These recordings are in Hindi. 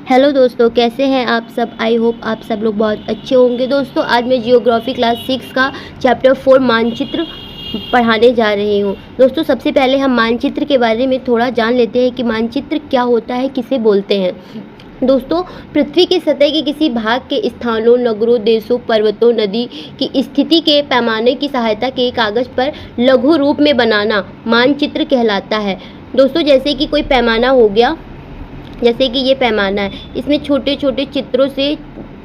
हेलो दोस्तों, कैसे हैं आप सब। आई होप आप सब लोग बहुत अच्छे होंगे। दोस्तों आज मैं जियोग्राफी क्लास 6 का चैप्टर 4 मानचित्र पढ़ाने जा रही हूँ। दोस्तों सबसे पहले हम मानचित्र के बारे में थोड़ा जान लेते हैं कि मानचित्र क्या होता है, किसे बोलते हैं। दोस्तों पृथ्वी की सतह के किसी भाग के स्थानों, नगरों, देशों, पर्वतों, नदी की स्थिति के पैमाने की सहायता के कागज पर लघु रूप में बनाना मानचित्र कहलाता है। दोस्तों जैसे कि कोई पैमाना हो गया, जैसे कि ये पैमाना है, इसमें छोटे छोटे चित्रों से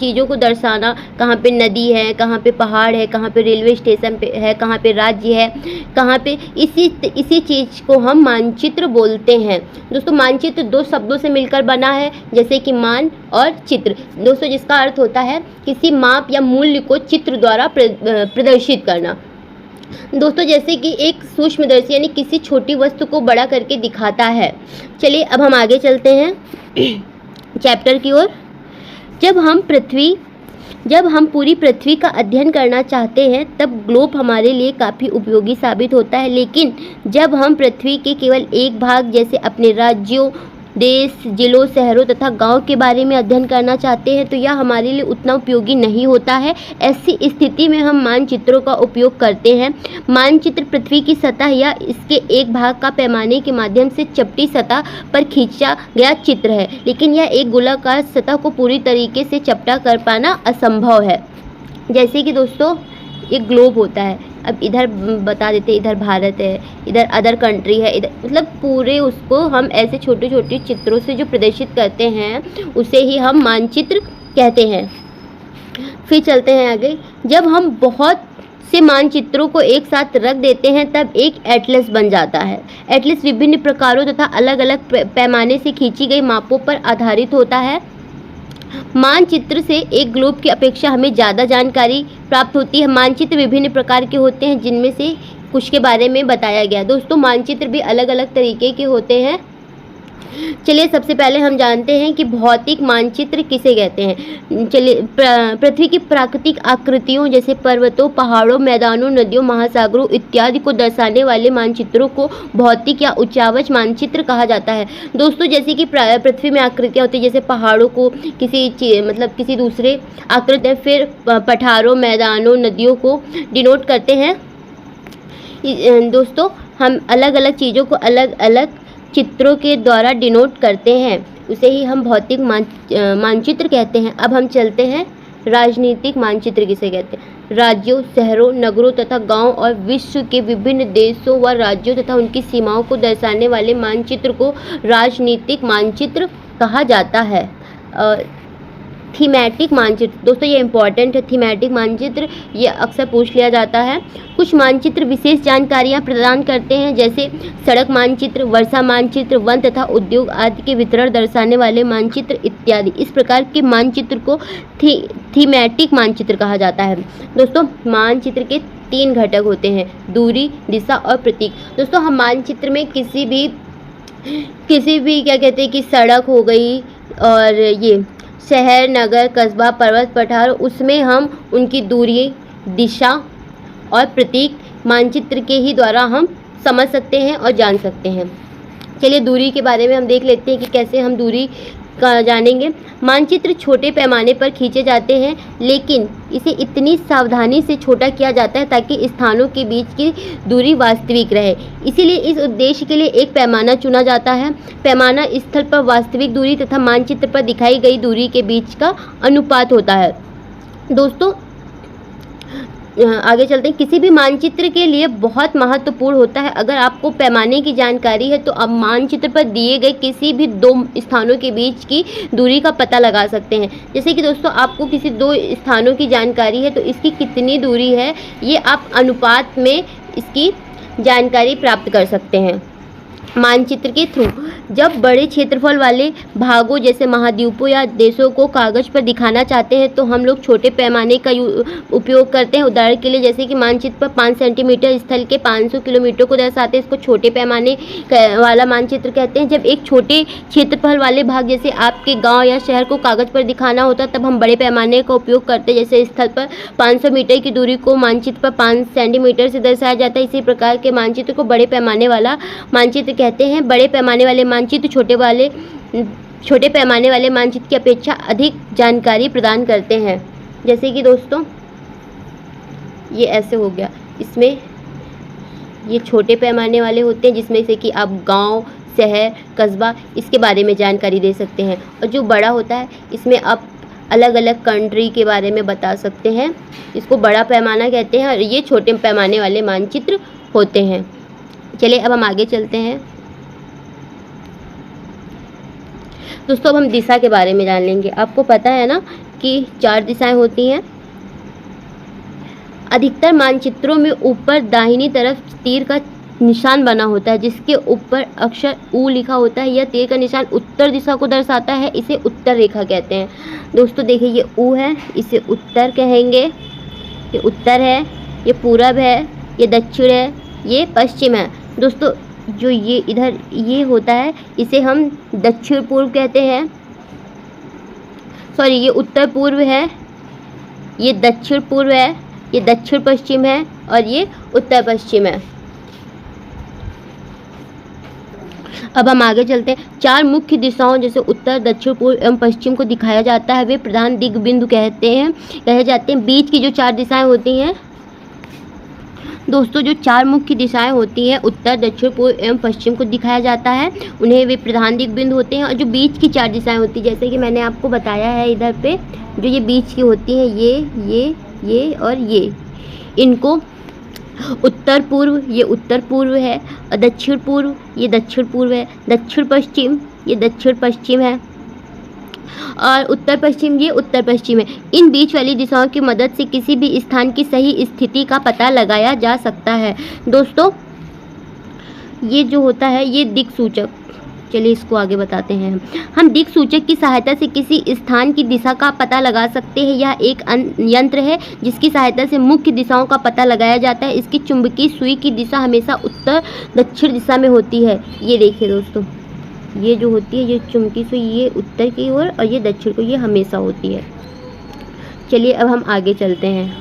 चीज़ों को दर्शाना, कहाँ पे नदी है, कहाँ पे पहाड़ है, कहाँ पे रेलवे स्टेशन पे है, कहाँ पे राज्य है, कहाँ पे इसी चीज़ को हम मानचित्र बोलते हैं। दोस्तों मानचित्र दो शब्दों से मिलकर बना है, जैसे कि मान और चित्र। दोस्तों जिसका अर्थ होता है किसी माप या मूल्य को चित्र द्वारा प्रदर्शित करना। दोस्तों जैसे कि एक सूक्ष्मदर्शी यानी किसी छोटी वस्तु को बड़ा करके दिखाता है। चलिए अब हम आगे चलते हैं चैप्टर की ओर। जब हम पूरी पृथ्वी का अध्ययन करना चाहते हैं तब ग्लोब हमारे लिए काफ़ी उपयोगी साबित होता है, लेकिन जब हम पृथ्वी के केवल एक भाग जैसे अपने राज्यों, देश, जिलों, शहरों तथा गांव के बारे में अध्ययन करना चाहते हैं तो यह हमारे लिए उतना उपयोगी नहीं होता है। ऐसी स्थिति में हम मानचित्रों का उपयोग करते हैं। मानचित्र पृथ्वी की सतह या इसके एक भाग का पैमाने के माध्यम से चपटी सतह पर खींचा गया चित्र है, लेकिन यह एक गोलाकार सतह को पूरी तरीके से चपटा कर पाना असंभव है। जैसे कि दोस्तों एक ग्लोब होता है, अब इधर बता देते हैं, इधर भारत है, इधर अदर कंट्री है, इधर मतलब पूरे उसको हम ऐसे छोटे छोटे चित्रों से जो प्रदर्शित करते हैं उसे ही हम मानचित्र कहते हैं। फिर चलते हैं आगे। जब हम बहुत से मानचित्रों को एक साथ रख देते हैं तब एक एटलस बन जाता है। एटलस विभिन्न प्रकारों तथा अलग अलग पैमाने से खींची गई मापों पर आधारित होता है। मानचित्र से एक ग्लोब की अपेक्षा हमें ज़्यादा जानकारी प्राप्त होती है। मानचित्र विभिन्न प्रकार के होते हैं, जिनमें से कुछ के बारे में बताया गया। दोस्तों मानचित्र भी अलग अलग तरीके के होते हैं। चलिए सबसे पहले हम जानते हैं कि भौतिक मानचित्र किसे कहते हैं। चलिए पृथ्वी की प्राकृतिक आकृतियों जैसे पर्वतों, पहाड़ों, मैदानों, नदियों, महासागरों इत्यादि को दर्शाने वाले मानचित्रों को भौतिक या उच्चावच मानचित्र कहा जाता है। दोस्तों जैसे कि पृथ्वी में आकृतियाँ होती है, जैसे पहाड़ों को किसी दूसरे आकृति, फिर पठारों, मैदानों, नदियों को डिनोट करते हैं। दोस्तों हम अलग अलग चीज़ों को अलग अलग चित्रों के द्वारा डिनोट करते हैं, उसे ही हम भौतिक मानचित्र कहते हैं। अब हम चलते हैं राजनीतिक मानचित्र किसे कहते हैं। राज्यों, शहरों, नगरों तथा गांव और विश्व के विभिन्न देशों व राज्यों तथा उनकी सीमाओं को दर्शाने वाले मानचित्र को राजनीतिक मानचित्र कहा जाता है। थीमेटिक मानचित्र, दोस्तों ये इंपॉर्टेंट है। थीमेटिक मानचित्र ये अक्सर पूछ लिया जाता है। कुछ मानचित्र विशेष जानकारियां प्रदान करते हैं, जैसे सड़क मानचित्र, वर्षा मानचित्र, वन तथा उद्योग आदि के वितरण दर्शाने वाले मानचित्र इत्यादि। इस प्रकार के मानचित्र को थीमेटिक मानचित्र कहा जाता है। दोस्तों मानचित्र के 3 घटक होते हैं, दूरी, दिशा और प्रतीक। दोस्तों हम मानचित्र में किसी भी क्या कहते हैं कि सड़क हो गई और ये शहर, नगर, कस्बा, पर्वत, पठार, उसमें हम उनकी दूरी, दिशा और प्रतीक मानचित्र के ही द्वारा हम समझ सकते हैं और जान सकते हैं। चलिए दूरी के बारे में हम देख लेते हैं कि कैसे हम दूरी का जानेंगे। मानचित्र छोटे पैमाने पर खींचे जाते हैं, लेकिन इसे इतनी सावधानी से छोटा किया जाता है ताकि स्थानों के बीच की दूरी वास्तविक रहे। इसीलिए इस उद्देश्य के लिए एक पैमाना चुना जाता है। पैमाना स्थल पर वास्तविक दूरी तथा मानचित्र पर दिखाई गई दूरी के बीच का अनुपात होता है। दोस्तों आगे चलते हैं। किसी भी मानचित्र के लिए बहुत महत्वपूर्ण होता है, अगर आपको पैमाने की जानकारी है तो आप मानचित्र पर दिए गए किसी भी 2 स्थानों के बीच की दूरी का पता लगा सकते हैं। जैसे कि दोस्तों आपको किसी 2 स्थानों की जानकारी है तो इसकी कितनी दूरी है, ये आप अनुपात में इसकी जानकारी प्राप्त कर सकते हैं मानचित्र के थ्रू। जब बड़े क्षेत्रफल वाले भागों जैसे महाद्वीपों या देशों को कागज पर दिखाना चाहते हैं तो हम लोग छोटे पैमाने का उपयोग करते हैं। उदाहरण के लिए जैसे कि मानचित्र पर 5 सेंटीमीटर स्थल के 500 किलोमीटर को दर्शाते हैं, इसको छोटे पैमाने वाला मानचित्र कहते हैं। जब एक छोटे क्षेत्रफल वाले भाग जैसे आपके गांव या शहर को कागज पर दिखाना होता तब हम बड़े पैमाने का उपयोग करते हैं। जैसे स्थल पर 500 मीटर की दूरी को मानचित्र पर 5 सेंटीमीटर से दर्शाया जाता है। इसी प्रकार के मानचित्र को बड़े पैमाने वाला मानचित्र कहते हैं। बड़े पैमाने वाले मानचित्र छोटे पैमाने वाले मानचित्र की अपेक्षा अधिक जानकारी प्रदान करते हैं। जैसे कि दोस्तों ये ऐसे हो गया, इसमें ये छोटे पैमाने वाले होते हैं जिसमें से कि आप गांव, शहर, कस्बा इसके बारे में जानकारी दे सकते हैं। और जो बड़ा होता है इसमें आप अलग अलग कंट्री के बारे में बता सकते हैं। इसको बड़ा पैमाना कहते हैं और ये छोटे पैमाने वाले मानचित्र होते हैं। चलिए अब हम आगे चलते हैं। दोस्तों अब हम दिशा के बारे में जान लेंगे। आपको पता है ना कि 4 दिशाएं होती हैं। अधिकतर मानचित्रों में ऊपर दाहिनी तरफ तीर का निशान बना होता है जिसके ऊपर अक्षर U लिखा होता है। यह तीर का निशान उत्तर दिशा को दर्शाता है, इसे उत्तर रेखा कहते हैं। दोस्तों देखिए ये U है, इसे उत्तर कहेंगे। ये उत्तर है, ये पूरब है, ये दक्षिण है, ये पश्चिम है। दोस्तों जो ये इधर ये होता है इसे हम दक्षिण पूर्व कहते हैं। सॉरी, ये उत्तर पूर्व है, ये दक्षिण पूर्व है, ये दक्षिण पश्चिम है और ये उत्तर पश्चिम है। अब हम आगे चलते हैं। 4 मुख्य दिशाओं जैसे उत्तर, दक्षिण, पूर्व एवं पश्चिम को दिखाया जाता है वे प्रधान दिग् बिंदु कहे जाते हैं। बीच की जो 4 दिशाएं होती हैं दोस्तों, जो 4 मुख्य दिशाएं होती हैं उत्तर, दक्षिण, पूर्व एवं पश्चिम को दिखाया जाता है, उन्हें वे प्रधान दिग् बिंदु होते हैं। और जो बीच की 4 दिशाएं होती हैं जैसे कि मैंने आपको बताया है इधर पे, जो ये बीच की होती हैं ये और ये, इनको उत्तर पूर्व, ये उत्तर पूर्व है, और दक्षिण पूर्व ये दक्षिण पूर्व है, दक्षिण पश्चिम ये दक्षिण पश्चिम है और उत्तर पश्चिम ये उत्तर पश्चिम है। इन बीच वाली दिशाओं की मदद से किसी भी स्थान की सही स्थिति का पता लगाया जा सकता है। दोस्तों ये जो होता है ये दिक् सूचक, चलिए इसको आगे बताते हैं। हम दिक् सूचक की सहायता से किसी स्थान की दिशा का पता लगा सकते हैं। यह एक यंत्र है जिसकी सहायता से मुख्य दिशाओं का पता लगाया जाता है। इसकी चुंबकीय सुई की दिशा हमेशा उत्तर दक्षिण दिशा में होती है। ये देखिए दोस्तों, ये जो होती है ये चुंबकीय सुई ये उत्तर की ओर और ये दक्षिण को, ये हमेशा होती है। चलिए अब हम आगे चलते हैं।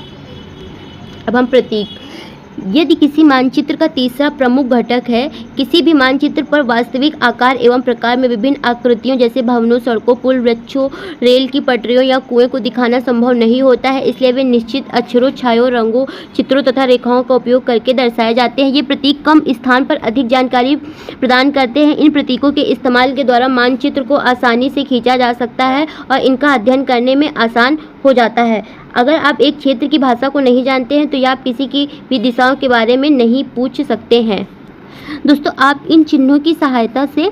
अब हम प्रतीक, यदि किसी मानचित्र का तीसरा प्रमुख घटक है, किसी भी मानचित्र पर वास्तविक आकार एवं प्रकार में विभिन्न आकृतियों जैसे भवनों, सड़कों, पुल, वृक्षों, रेल की पटरियों या कुएं को दिखाना संभव नहीं होता है, इसलिए वे निश्चित अक्षरों, छायों, रंगों, चित्रों तथा रेखाओं का उपयोग करके दर्शाए जाते हैं। ये प्रतीक कम स्थान पर अधिक जानकारी प्रदान करते हैं। इन प्रतीकों के इस्तेमाल के द्वारा मानचित्र को आसानी से खींचा जा सकता है और इनका अध्ययन करने में आसान हो जाता है। अगर आप एक क्षेत्र की भाषा को नहीं जानते हैं तो या आप किसी की भी दिशाओं के बारे में नहीं पूछ सकते हैं। दोस्तों आप इन चिन्हों की सहायता से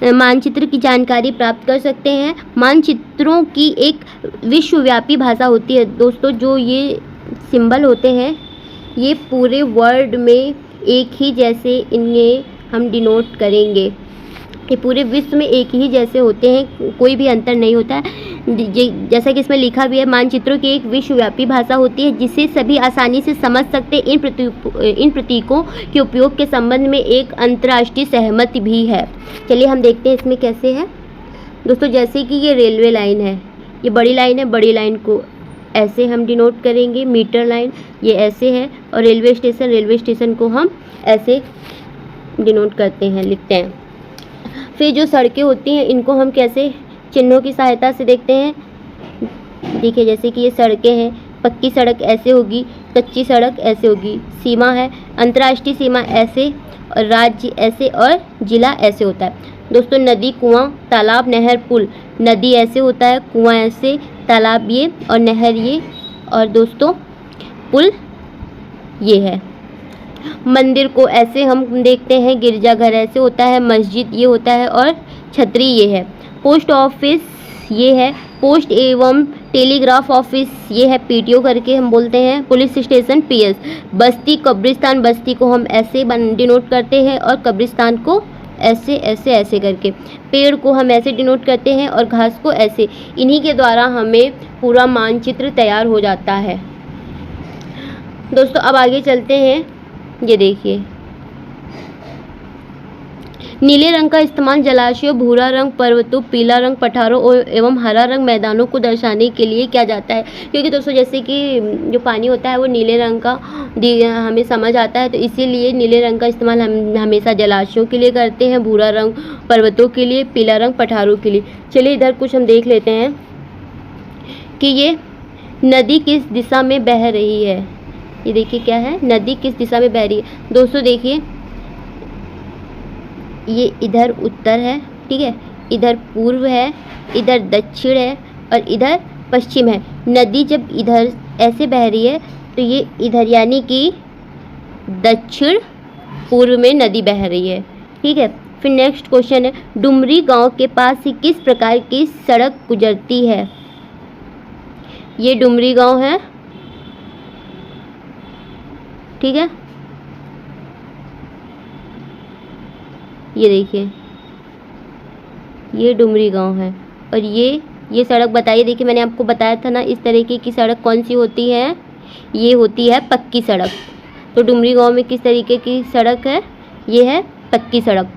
मानचित्र की जानकारी प्राप्त कर सकते हैं। मानचित्रों की एक विश्वव्यापी भाषा होती है। दोस्तों जो ये सिंबल होते हैं ये पूरे वर्ल्ड में एक ही जैसे इन्हें हम डिनोट करेंगे। ये पूरे विश्व में एक ही जैसे होते हैं, कोई भी अंतर नहीं होता है। जैसा कि इसमें लिखा भी है, मानचित्रों की एक विश्वव्यापी भाषा होती है जिसे सभी आसानी से समझ सकते हैं। इन प्रतीकों के उपयोग के संबंध में एक अंतर्राष्ट्रीय सहमति भी है। चलिए हम देखते हैं इसमें कैसे है। दोस्तों जैसे कि ये रेलवे लाइन है, ये बड़ी लाइन है, बड़ी लाइन को ऐसे हम डिनोट करेंगे। मीटर लाइन ये ऐसे है और रेलवे स्टेशन को हम ऐसे डिनोट करते हैं, लिखते हैं। फिर जो सड़कें होती हैं इनको हम कैसे चिन्हों की सहायता से देखते हैं। देखिए जैसे कि ये सड़कें हैं, पक्की सड़क ऐसे होगी, कच्ची सड़क ऐसे होगी। सीमा है, अंतर्राष्ट्रीय सीमा ऐसे और राज्य ऐसे और जिला ऐसे होता है। दोस्तों नदी, कुआं, तालाब, नहर, पुल। नदी ऐसे होता है, कुआं ऐसे, तालाब ये और नहर ये, और दोस्तों पुल ये है। मंदिर को ऐसे हम देखते हैं, गिरजाघर ऐसे होता है, मस्जिद ये होता है और छतरी ये है। पोस्ट ऑफिस ये है, पोस्ट एवं टेलीग्राफ ऑफिस ये है, पीटीओ करके हम बोलते हैं। Police station PS. बस्ती, कब्रिस्तान, बस्ती को हम ऐसे डिनोट करते हैं और कब्रिस्तान को ऐसे ऐसे ऐसे करके। पेड़ को हम ऐसे डिनोट करते हैं और घास को ऐसे। इन्हीं के द्वारा हमें पूरा मानचित्र तैयार हो जाता है। दोस्तों अब आगे चलते हैं। ये देखिए नीले रंग का इस्तेमाल जलाशयों, भूरा रंग पर्वतों, पीला रंग पठारों और एवं हरा रंग मैदानों को दर्शाने के लिए किया जाता है। क्योंकि दोस्तों जैसे कि जो पानी होता है वो नीले रंग का हमें समझ आता है, तो इसीलिए नीले रंग का इस्तेमाल हम हमेशा जलाशयों के लिए करते हैं, भूरा रंग पर्वतों के लिए, पीला रंग पठारों के लिए। चलिए इधर कुछ हम देख लेते हैं कि ये नदी किस दिशा में बह रही है। ये देखिए क्या है, नदी किस दिशा में बह रही है। दोस्तों देखिए ये इधर उत्तर है, ठीक है, इधर पूर्व है, इधर दक्षिण है और इधर पश्चिम है। नदी जब इधर ऐसे बह रही है तो ये इधर यानी कि दक्षिण पूर्व में नदी बह रही है, ठीक है। फिर नेक्स्ट क्वेश्चन है, डुमरी गांव के पास से किस प्रकार की सड़क गुजरती है। ये डुमरी गांव है, ठीक है, ये देखिए ये डुमरी गांव है और ये सड़क बताइए। देखिए मैंने आपको बताया था ना इस तरीके की सड़क कौन सी होती है, ये होती है पक्की सड़क। तो डुमरी गांव में किस तरीके की सड़क है, ये है पक्की सड़क,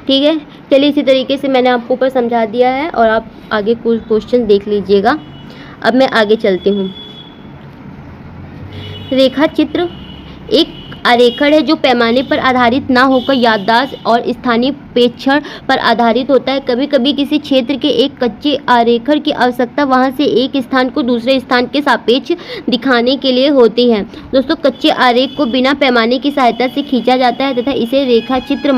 ठीक है। चलिए इसी तरीके से मैंने आपको ऊपर समझा दिया है और आप आगे कुछ क्वेश्चन देख लीजिएगा। अब मैं आगे चलती हूँ। रेखा चित्र एक आरेखण है जो पैमाने पर आधारित ना होकर याददाश्त और स्थानीय प्रेक्षण पर आधारित होता है। कभी कभी किसी क्षेत्र के एक कच्चे आरेखण की आवश्यकता वहां से एक स्थान को दूसरे स्थान के सापेक्ष दिखाने के लिए होती है। दोस्तों कच्चे आरेख को बिना पैमाने की सहायता से खींचा जाता है तथा इसे रेखा चित्र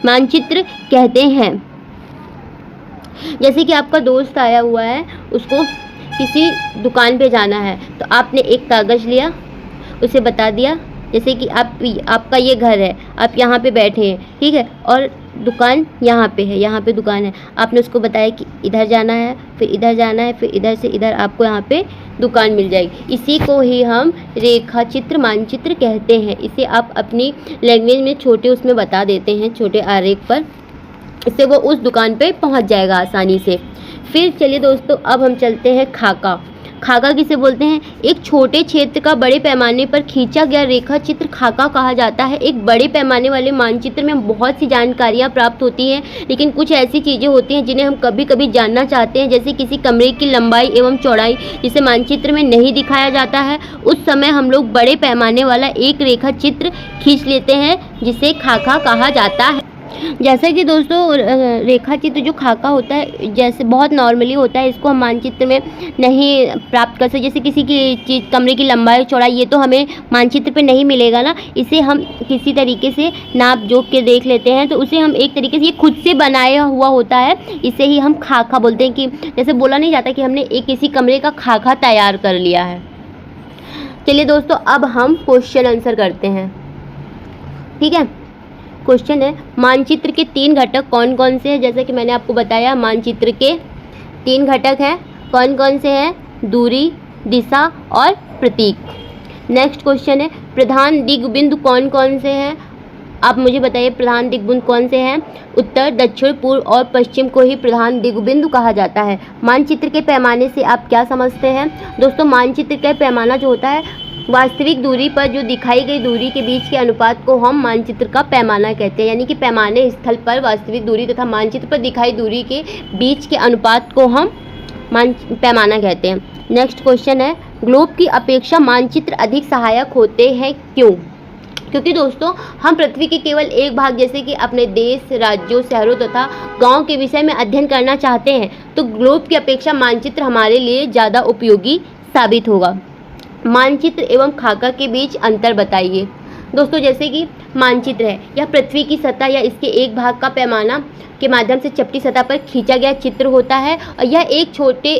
मानचित्र कहते हैं। जैसे कि आपका दोस्त आया हुआ है, उसको किसी दुकान पे जाना है, तो आपने एक कागज़ लिया, उसे बता दिया जैसे कि आपका ये घर है, आप यहाँ पे बैठे हैं, ठीक है, और दुकान यहाँ पे है, यहाँ पे दुकान है। आपने उसको बताया कि इधर जाना है, फिर इधर जाना है, फिर इधर से इधर आपको यहाँ पे दुकान मिल जाएगी। इसी को ही हम रेखा चित्र मानचित्र कहते हैं। इसे आप अपनी लैंग्वेज में छोटे उसमें बता देते हैं, छोटे आरेख पर, इससे वो उस दुकान पे पहुँच जाएगा आसानी से। फिर चलिए दोस्तों अब हम चलते हैं खाका। खाका किसे बोलते हैं, एक छोटे क्षेत्र का बड़े पैमाने पर खींचा गया रेखा चित्र खाका कहा जाता है। एक बड़े पैमाने वाले मानचित्र में बहुत सी जानकारियां प्राप्त होती हैं, लेकिन कुछ ऐसी चीज़ें होती हैं जिन्हें हम कभी कभी जानना चाहते हैं, जैसे किसी कमरे की लंबाई एवं चौड़ाई जिसे मानचित्र में नहीं दिखाया जाता है। उस समय हम लोग बड़े पैमाने वाला एक रेखा चित्र खींच लेते हैं जिसे खाका कहा जाता है। जैसे कि दोस्तों रेखा चित्र जो खाका होता है जैसे बहुत नॉर्मली होता है, इसको हम मानचित्र में नहीं प्राप्त कर सकते। जैसे किसी की चीज़ कमरे की लंबाई चौड़ाई ये तो हमें मानचित्र पे नहीं मिलेगा ना, इसे हम किसी तरीके से नाप जोख के देख लेते हैं, तो उसे हम एक तरीके से ये खुद से बनाया हुआ होता है, इसे ही हम खाका बोलते हैं। कि जैसे बोला नहीं जाता कि हमने एक किसी कमरे का खाका तैयार कर लिया है। चलिए दोस्तों अब हम क्वेश्चन आंसर करते हैं, ठीक है। क्वेश्चन है, मानचित्र के 3 घटक कौन कौन से हैं। जैसे कि मैंने आपको बताया मानचित्र के 3 घटक हैं, कौन कौन से हैं, दूरी, दिशा और प्रतीक। नेक्स्ट क्वेश्चन है, प्रधान दिग्बिंदु कौन कौन से हैं। आप मुझे बताइए प्रधान दिग्बिंदु कौन से हैं। उत्तर, दक्षिण, पूर्व और पश्चिम को ही प्रधान दिग्बिंदु कहा जाता है। मानचित्र के पैमाने से आप क्या समझते हैं। दोस्तों मानचित्र का पैमाना जो होता है वास्तविक दूरी पर जो दिखाई गई दूरी के बीच के अनुपात को हम मानचित्र का पैमाना कहते हैं। यानी कि पैमाने स्थल पर वास्तविक दूरी तथा मानचित्र पर दिखाई दूरी के बीच के अनुपात को हम पैमाना कहते हैं। नेक्स्ट क्वेश्चन है, ग्लोब की अपेक्षा मानचित्र अधिक सहायक होते हैं, क्यों। क्योंकि दोस्तों हम पृथ्वी के केवल एक भाग जैसे कि अपने देश, राज्यों, शहरों तथा गांव के विषय में अध्ययन करना चाहते हैं, तो ग्लोब की अपेक्षा मानचित्र हमारे लिए ज़्यादा उपयोगी साबित होगा। मानचित्र एवं खाका के बीच अंतर बताइए। दोस्तों जैसे कि मानचित्र है, यह पृथ्वी की सतह या इसके एक भाग का पैमाना के माध्यम से चपटी सतह पर खींचा गया चित्र होता है, और यह एक छोटे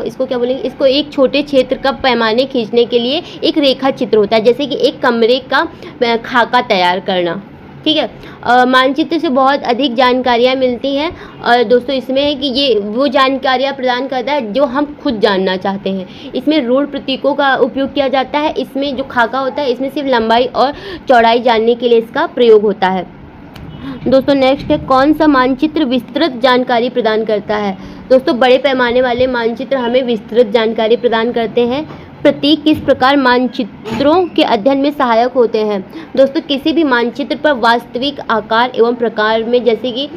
इसको एक छोटे क्षेत्र का पैमाने खींचने के लिए एक रेखा चित्र होता है, जैसे कि एक कमरे का खाका तैयार करना, ठीक है। मानचित्र से बहुत अधिक जानकारियाँ मिलती हैं, और दोस्तों इसमें है कि ये वो जानकारियाँ प्रदान करता है जो हम खुद जानना चाहते हैं। इसमें रूढ़ प्रतीकों का उपयोग किया जाता है। इसमें जो खाका होता है इसमें सिर्फ लंबाई और चौड़ाई जानने के लिए इसका प्रयोग होता है। दोस्तों नेक्स्ट है, कौन सा मानचित्र विस्तृत जानकारी प्रदान करता है। दोस्तों बड़े पैमाने वाले मानचित्र हमें विस्तृत जानकारी प्रदान करते हैं। प्रतीक किस प्रकार मानचित्रों के अध्ययन में सहायक होते हैं? दोस्तों, किसी भी मानचित्र पर वास्तविक आकार एवं प्रकार में, जैसे कि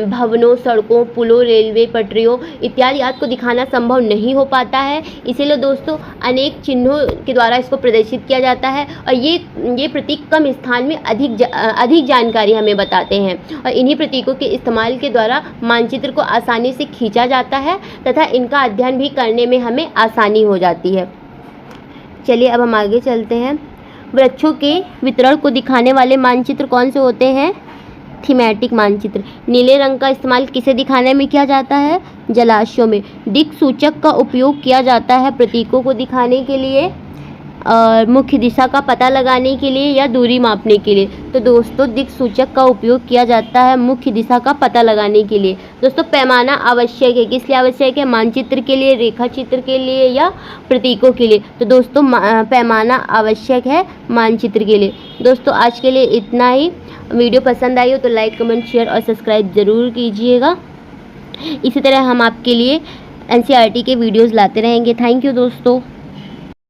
भवनों, सड़कों, पुलों, रेलवे पटरियों इत्यादि आदि को दिखाना संभव नहीं हो पाता है। इसीलिए दोस्तों अनेक चिन्हों के द्वारा इसको प्रदर्शित किया जाता है और ये प्रतीक कम स्थान में अधिक जानकारी हमें बताते हैं और इन्हीं प्रतीकों के इस्तेमाल के द्वारा मानचित्र को आसानी से खींचा जाता है तथा इनका अध्ययन भी करने में हमें आसानी हो जाती है। चलिए अब हम आगे चलते हैं। वृक्षों के वितरण को दिखाने वाले मानचित्र कौन से होते हैं? थीमेटिक मानचित्र। नीले रंग का इस्तेमाल किसे दिखाने में किया जाता है? जलाशयों में। दिक्सूचक का उपयोग किया जाता है प्रतीकों को दिखाने के लिए और मुख्य दिशा का पता लगाने के लिए या दूरी मापने के लिए। तो दोस्तों दिक्सूचक का उपयोग किया जाता है मुख्य दिशा का पता लगाने के लिए। दोस्तों पैमाना आवश्यक है, किस लिए आवश्यक है? मानचित्र के लिए, रेखा चित्र के लिए या प्रतीकों के लिए? तो दोस्तों पैमाना आवश्यक है मानचित्र के लिए। दोस्तों आज के लिए इतना ही। वीडियो पसंद आई हो तो लाइक, कमेंट, शेयर और सब्सक्राइब ज़रूर कीजिएगा। इसी तरह हम आपके लिए NCERT के वीडियोज़ लाते रहेंगे। थैंक यू दोस्तों।